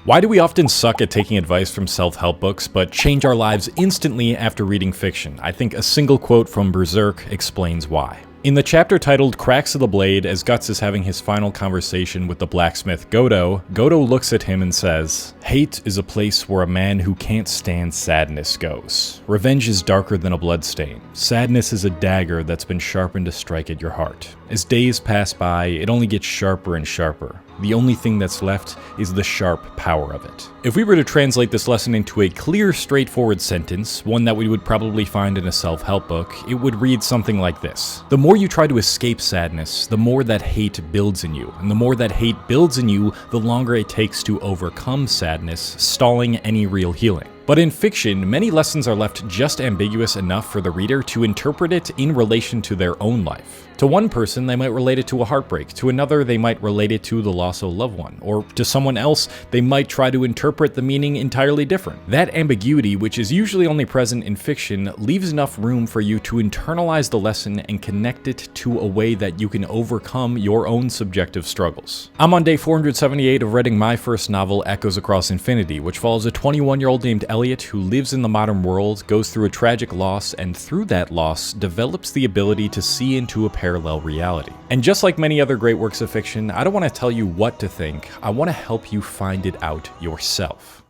Why do we often suck at taking advice from self-help books, but change our lives instantly after reading fiction? I think a single quote from Berserk explains why. In the chapter titled Cracks of the Blade, as Guts is having his final conversation with the blacksmith Godo, Godo looks at him and says, "Hate is a place where a man who can't stand sadness goes. Revenge is darker than a bloodstain. Sadness is a dagger that's been sharpened to strike at your heart. As days pass by, it only gets sharper and sharper. The only thing that's left is the sharp power of it." If we were to translate this lesson into a clear, straightforward sentence, one that we would probably find in a self-help book, it would read something like this. The more you try to escape sadness, the more that hate builds in you. And the more that hate builds in you, the longer it takes to overcome sadness, stalling any real healing. But in fiction, many lessons are left just ambiguous enough for the reader to interpret it in relation to their own life. To one person, they might relate it to a heartbreak. To another, they might relate it to the loss of a loved one. Or to someone else, they might try to interpret the meaning entirely different. That ambiguity, which is usually only present in fiction, leaves enough room for you to internalize the lesson and connect it to a way that you can overcome your own subjective struggles. I'm on day 478 of reading my first novel, Echoes Across Infinity, which follows a 21-year-old named Elliot who lives in the modern world, goes through a tragic loss, and through that loss, develops the ability to see into a parallel reality. And just like many other great works of fiction, I don't want to tell you what to think, I want to help you find it out yourself.